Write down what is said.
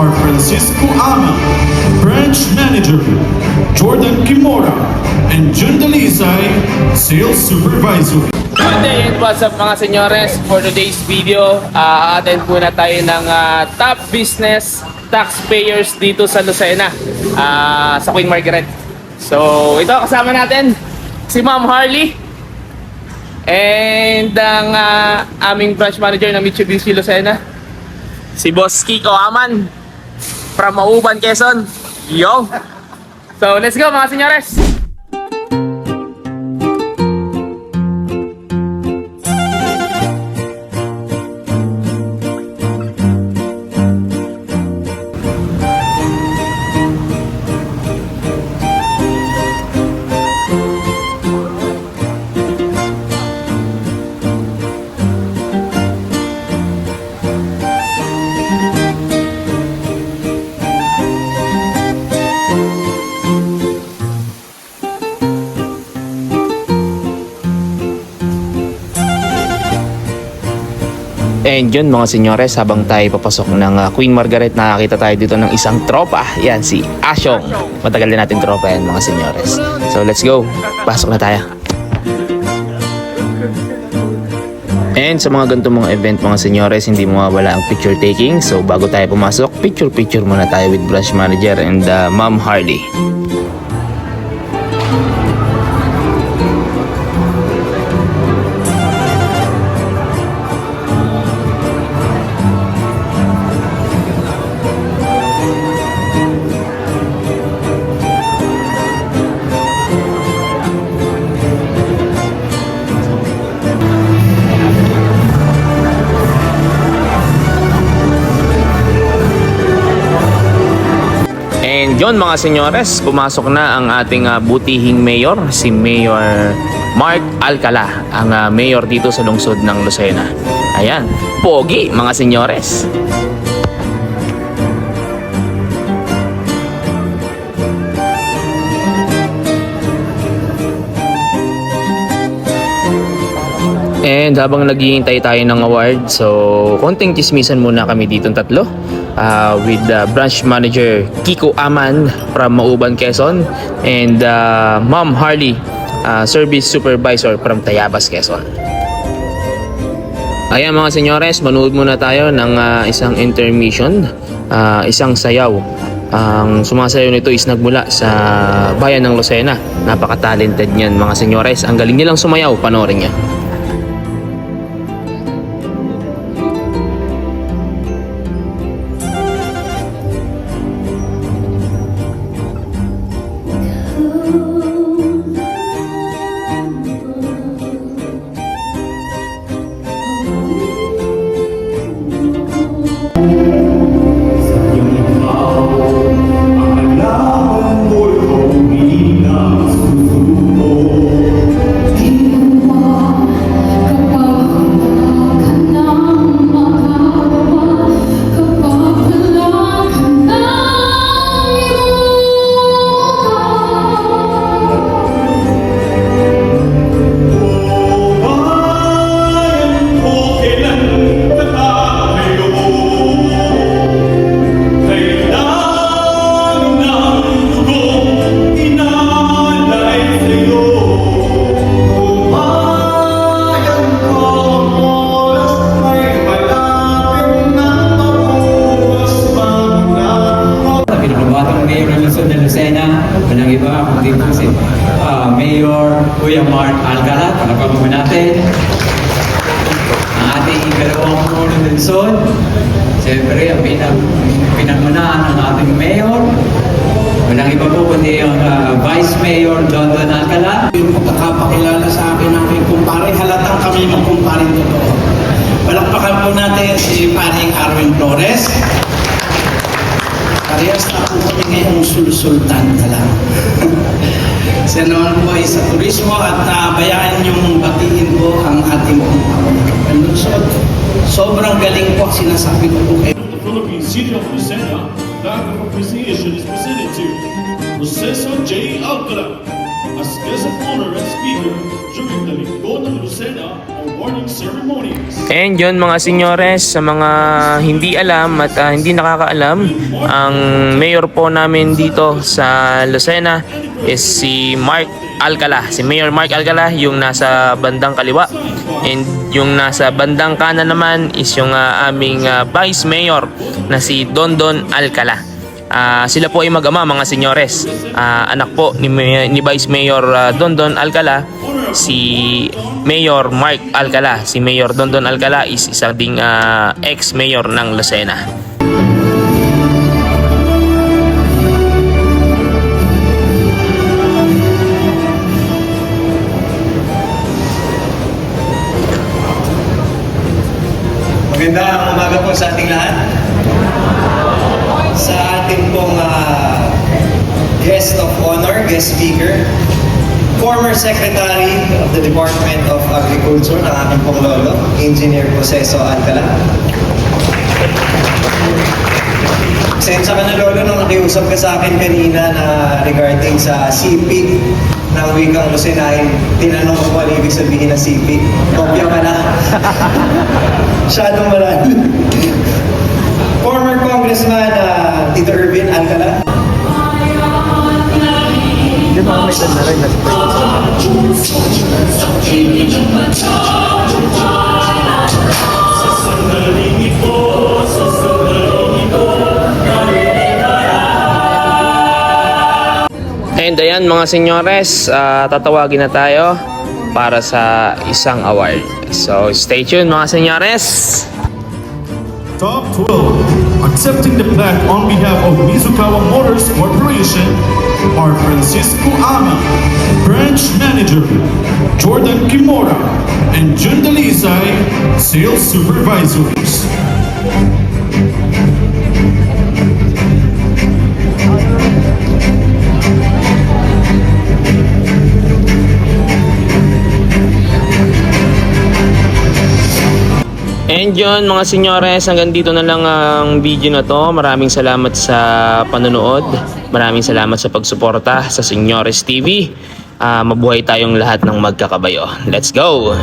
are Francisco Ama, Branch Manager, Jordan Kimora, and Jun Dalisay, Sales Supervisor. Good day and what's up mga senyores. For today's video, attend muna tayo ng top business taxpayers dito sa Lucena, sa Queen Margaret. So ito kasama natin si Ma'am Harley and ang aming branch manager ng Mitsubishi Lucena, si Boss Kiko Aman from Mauban, Quezon. Yo! So let's go mga senyores! And yun mga senyores, habang tayo papasok ng Queen Margaret, nakakita tayo dito ng isang tropa. Yan, si Asyong. Matagal din natin tropa yan mga senyores. So let's go, pasok na tayo. And sa mga ganito mga event mga senyores, hindi mawawala ang picture taking. So bago tayo pumasok, picture muna tayo with branch manager and Ma'am Harley. And yun mga senyores, pumasok na ang ating butihing mayor, si Mayor Mark Alcala, ang mayor dito sa lungsod ng Lucena. Ayan, pogi mga senyores. And habang naghihintay tayo ng award, so konting chismisan muna kami dito tatlo. With branch manager Kiko Aman from Mauban, Quezon, and Ma'am Harley, service supervisor from Tayabas, Quezon. Ayan mga senyores, manood muna tayo ng isang intermission, isang sayaw. Ang sumasayaw nito is nagmula sa bayan ng Lucena. Napaka-talented niyan mga senyores. Ang galing nilang sumayaw, panoorin niya. Walang iba kundi po si Mayor Kuya Mark Alcala. Palapag mo natin ang ating ikalawang puno ng lungsod. Siyempre, ang pinangunahan ng ating mayor. Walang iba po kundi ang Vice Mayor London Alcala. Yung pagkakapakilala sa akin ng aking kumpare, halatang kami magkumpare totoo. Palakpakan po natin si Paring Arwin Flores. Parehas na po kami ngayong sultan na lang. Siya naman po ay sa turismo at bayaan yung batiin po ang ating lungsod. Sobrang galing po sinasabi ko po kayo. The Philippine City of Lucena, the appreciation is presented to Proceso J. Alcala. as guest of honor and speaker during the Linggo ng Lucena awarding ceremonies. And yun mga senyores, sa mga hindi alam at hindi nakakaalam, ang mayor po namin dito sa Lucena is si Mark Alcala. Si Mayor Mark Alcala, yung nasa bandang kaliwa. And yung nasa bandang kanan naman is yung aming Vice Mayor na si Dondon Alcala. Sila po ay mag-ama mga senyores. Anak po ni Vice Mayor Dondon Alcala, si Mayor Mark Alcala. Si Mayor Dondon Alcala is isang ding ex-mayor ng Lucena. Magandang umaga po sa ating lahat. Sa ating pong guest of honor, guest speaker, former Secretary of the Department of Agriculture ng aking pong lolo, Engineer Proceso Alcala. Sensya ka na lolo nung nakiusap ka sa akin kanina na regarding sa CP ng wikang Lucenahin. Tinanong ko kung ano ibig sabihin ng CP. Kopya ka na. Masyadong marami. Former Congressman Tito Ervin Alcala. And ayan mga senyores, tatawagin na tayo para sa isang award. So stay tuned mga senyores. Top 12, accepting the plaque on behalf of Mizukawa Motors Corporation are Francisco Ama, Branch Manager, Jordan Kimura, and Jun Dalisay, Sales Supervisors. And yun mga senyores, hanggang dito na lang ang video na to. Maraming salamat sa panonood. Maraming salamat sa pagsuporta sa Senyores TV. Mabuhay tayong lahat ng magkakabayo. Let's go!